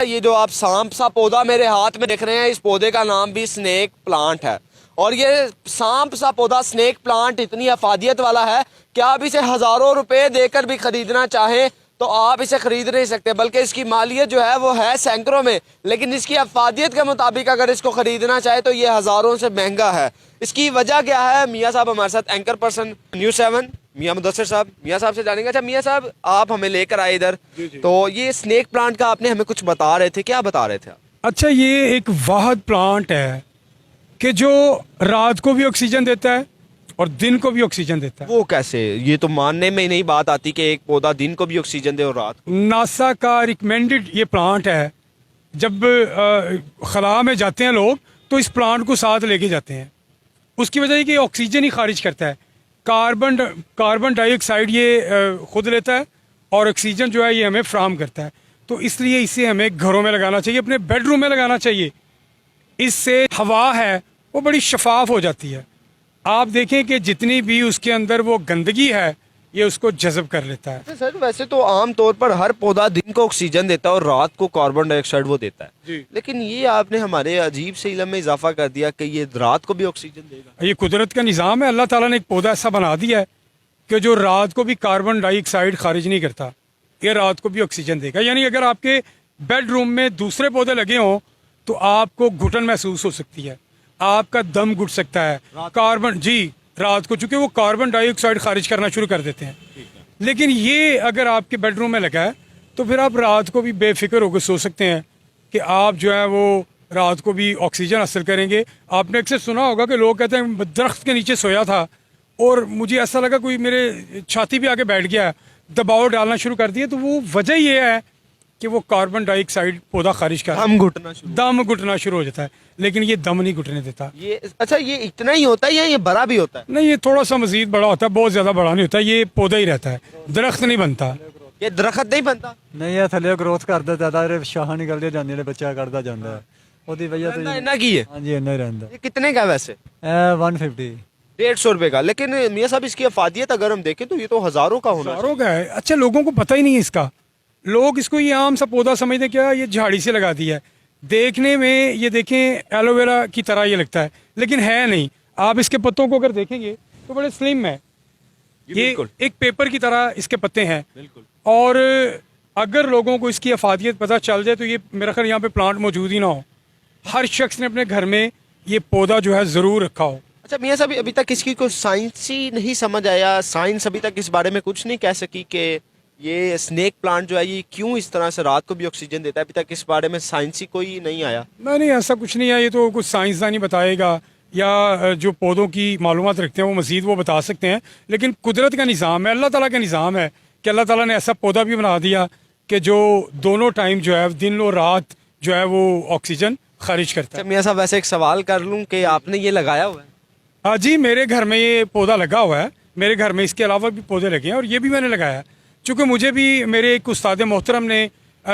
یہ جو آپ سانپ سا پودا میرے ہاتھ میں دیکھ رہے ہیں، اس پودے کا نام بھی سنیک پلانٹ ہے، اور یہ سانپ سا پودا سنیک پلانٹ اتنی افادیت والا ہے کہ آپ اسے ہزاروں روپے دے کر بھی خریدنا چاہیں تو آپ اسے خرید نہیں سکتے، بلکہ اس کی مالیت جو ہے وہ ہے سینکڑوں میں، لیکن اس کی افادیت کے مطابق اگر اس کو خریدنا چاہے تو یہ ہزاروں سے مہنگا ہے۔ اس کی وجہ کیا ہے؟ میاں صاحب ہمارے ساتھ اینکر پرسن نیوز 7 میاں مدثر صاحب، میاں صاحب سے جانیں گے۔ اچھا میاں صاحب، آپ ہمیں لے کر آئے ادھر، تو یہ سنیک پلانٹ کا آپ نے ہمیں کچھ بتا رہے تھے، کیا بتا رہے تھے آپ؟ اچھا، یہ ایک واحد پلانٹ ہے کہ جو رات کو بھی آکسیجن دیتا ہے اور دن کو بھی آکسیجن دیتا ہے۔ وہ کیسے؟ یہ تو ماننے میں ہی نہیں بات آتی کہ ایک پودا دن کو بھی آکسیجن دے اور رات کو۔ ناسا کا ریکمینڈڈ یہ پلانٹ ہے۔ جب خلا میں جاتے ہیں لوگ تو اس پلانٹ کو ساتھ لے کے جاتے ہیں۔ اس کی وجہ یہ کہ آکسیجن ہی خارج کرتا ہے، کاربن ڈائی آکسائڈ یہ خود لیتا ہے اور آکسیجن جو ہے یہ ہمیں فراہم کرتا ہے۔ تو اس لیے اسے ہمیں گھروں میں لگانا چاہیے، اپنے بیڈ روم میں لگانا چاہیے۔ اس سے ہوا ہے وہ بڑی شفاف ہو جاتی ہے۔ آپ دیکھیں کہ جتنی بھی اس کے اندر وہ گندگی ہے یہ اس کو جذب کر لیتا ہے۔ سر ویسے تو عام طور پر ہر پودا دن کو آکسیجن دیتا ہے اور رات کو کاربن ڈائی آکسائڈ وہ دیتا ہے جی، لیکن یہ آپ نے ہمارے عجیب سے علم میں اضافہ کر دیا کہ یہ رات کو بھی آکسیجن دے گا۔ یہ قدرت کا نظام ہے۔ اللہ تعالیٰ نے ایک پودا ایسا بنا دیا ہے کہ جو رات کو بھی کاربن ڈائی آکسائڈ خارج نہیں کرتا، یہ رات کو بھی آکسیجن دے گا۔ یعنی اگر آپ کے بیڈ روم میں دوسرے پودے لگے ہوں تو آپ کو گھٹن محسوس ہو سکتی ہے، آپ کا دم گھٹ سکتا ہے رات کو، چونکہ وہ کاربن ڈائی آکسائڈ خارج کرنا شروع کر دیتے ہیں۔ لیکن یہ اگر آپ کے بیڈ روم میں لگا ہے تو پھر آپ رات کو بھی بے فکر ہو کے سو سکتے ہیں کہ آپ جو ہے وہ رات کو بھی آکسیجن حاصل کریں گے۔ آپ نے اکثر سنا ہوگا کہ لوگ کہتے ہیں درخت کے نیچے سویا تھا اور مجھے ایسا لگا کوئی میرے چھاتی پہ آ کے بیٹھ گیا، دباؤ ڈالنا شروع کر دیا۔ تو وہ وجہ یہ ہے کہ وہ کاربن ڈائی آکسائڈ پودا خارج کر دم گھٹنا شروع ہو جاتا ہے، لیکن یہ دم نہیں گھٹنے دیتا۔ اچھا، یہ اتنا ہی ہوتا ہے یا یہ بڑا بھی ہوتا ہے؟ نہیں، یہ تھوڑا سا مزید بڑا ہوتا ہے، بہت زیادہ بڑا نہیں ہوتا، یہ پودا ہی رہتا ہے، درخت نہیں بنتا۔ یہ درخت نہیں بنتا؟ نہیں، یہ تھلے گروتھ کرتا زیادہ، شاخاں نکلدی جاندیاں نے، بچہ کرتا جاندا ہے، اودی وجہ تو اتنا کی ہے؟ ہاں جی اتنا ہی رہندا۔ یہ کتنے کا ہے ویسے؟ 150 150 روپے کا، لیکن میاں صاحب اس کی افادیت اگر ہم دیکھیں تو یہ تو ہزاروں کا ہونا ہزاروں کا ہے۔ اچھا، لوگوں کو پتہ ہی نہیں ہے اس کا، لوگ اس کو یہ عام سا پودا سمجھتے ہیں، کیا یہ جھاڑی سے لگا دیا ہے۔ دیکھنے میں یہ دیکھیں ایلو ویرا کی طرح یہ لگتا ہے، لیکن ہے نہیں۔ آپ اس کے پتوں کو اگر دیکھیں گے تو بڑے سلم ہے، یہ ایک پیپر کی طرح اس کے پتے ہیں۔ اور اگر لوگوں کو اس کی افادیت پتہ چل جائے تو یہ میرا خیال یہاں پہ پلانٹ موجود ہی نہ ہو، ہر شخص نے اپنے گھر میں یہ پودا جو ہے ضرور رکھا ہو۔ اچھا میاں صاحب، ابھی تک اس کی کوئی سائنسی نہیں سمجھ آیا، سائنس ابھی تک اس بارے میں کچھ نہیں کہہ سکی کہ یہ سنیک پلانٹ جو ہے یہ کیوں اس طرح سے رات کو بھی آکسیجن دیتا ہے؟ ابھی تک اس بارے میں سائنسی کوئی نہیں آیا؟ نہیں، ایسا کچھ نہیں ہے، یہ تو کچھ سائنسدان ہی بتائے گا، یا جو پودوں کی معلومات رکھتے ہیں وہ مزید وہ بتا سکتے ہیں۔ لیکن قدرت کا نظام ہے، اللہ تعالیٰ کا نظام ہے کہ اللہ تعالیٰ نے ایسا پودا بھی بنا دیا کہ جو دونوں ٹائم جو ہے دن اور رات جو ہے وہ آکسیجن خارج کرتا ہے۔ میاں صاحب ویسے ایک سوال کر لوں کہ آپ نے یہ لگایا ہوا ہے؟ جی، میرے گھر میں یہ پودا لگا ہوا ہے، میرے گھر میں اس کے علاوہ بھی پودے لگے ہیں اور یہ بھی میں نے لگایا، چونکہ مجھے بھی میرے ایک استاد محترم نے،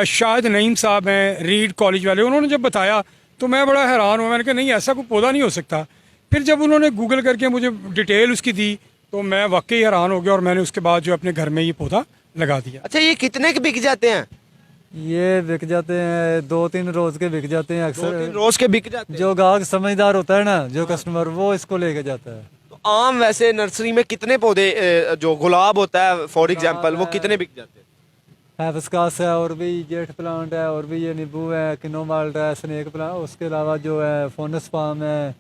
شاہد نعیم صاحب ہیں ریڈ کالج والے، انہوں نے جب بتایا تو میں بڑا حیران ہوا۔ میں نے کہا نہیں، ایسا کوئی پودا نہیں ہو سکتا۔ پھر جب انہوں نے گوگل کر کے مجھے ڈیٹیل اس کی دی تو میں واقعی حیران ہو گیا، اور میں نے اس کے بعد جو اپنے گھر میں یہ پودا لگا دیا۔ اچھا، یہ کتنے کے بک جاتے ہیں؟ یہ بک جاتے ہیں 2-3 روز کے بک جاتے ہیں اکثر۔ 2-3 روز کے بک جاتے ہیں؟ جو گاہک سمجھدار ہوتا ہے نا، جو کسٹمر، وہ اس کو لے کے جاتا ہے۔ تو عام ویسے نرسری میں کتنے پودے، جو گلاب ہوتا ہے فار ایگزامپل، وہ کتنے بک جاتے ہیں؟ ہیبسکاس ہے، اور بھی جیٹ پلانٹ ہے، اور بھی یہ نیبو ہے، کنو مالٹ ہے، سنیک پلانٹ، اس کے علاوہ جو ہے فونس پام ہے،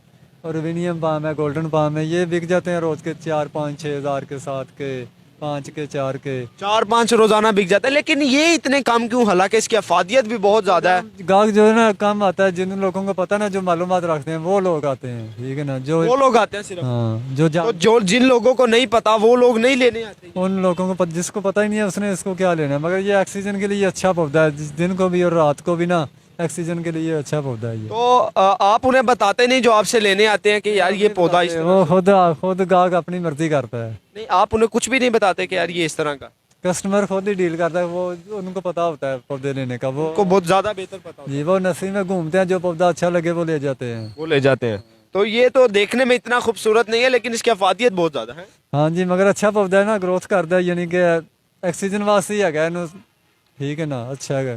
اور وینیم پام ہے، گولڈن پام ہے، یہ بک جاتے ہیں روز کے 4-5-6 ہزار کے، 7 کے، 5 کے، 4 کے، 4-5 روزانہ بک جاتا ہے۔ لیکن یہ اتنے کم کیوں، حالانکہ اس کی افادیت بھی بہت زیادہ ہے؟ گاہک جو ہے نا کم آتا ہے، جن لوگوں کو پتہ نا، جو معلومات رکھتے ہیں وہ لوگ آتے ہیں، ٹھیک ہے نا، جو وہ لوگ آتے ہیں صرف؟ ہاں، جو جن لوگوں کو نہیں پتا وہ لوگ نہیں لینے آتے؟ ان لوگوں کو جس کو پتہ ہی نہیں ہے اس نے اس کو کیا لینا ہے۔ مگر یہ آکسیجن کے لیے اچھا پودا ہے، دن کو بھی اور رات کو بھی نا، آکسیجن کے لیے اچھا پودا ہے یہ۔ تو آپ انہیں بتاتے نہیں جو آپ سے لینے آتے ہیں کہ یار یہ پودا اس طرح؟ وہ خود گاہک اپنی مرضی کرتا ہے۔ نہیں، آپ انہیں کچھ بھی نہیں بتاتے کہ یار یہ اس طرح کا؟ کسٹمر خود ہی ڈیل کرتا ہے، وہ ان کو پتا ہوتا ہے پودے لینے کا، وہ کو بہت زیادہ بہتر پتا ہوتا جی، وہ نرسری میں گھومتے ہیں، جو پودا اچھا لگے وہ لے جاتے ہیں، وہ لے جاتے ہیں۔ تو یہ تو دیکھنے میں اتنا خوبصورت نہیں ہے لیکن اس کی افادیت بہت زیادہ ہے۔ ہاں جی، مگر اچھا پودا ہے نا، گروتھ کرتا ہے، یعنی کہ آکسیجن واسطے ہی ہے، ٹھیک ہے نا، اچھا ہے۔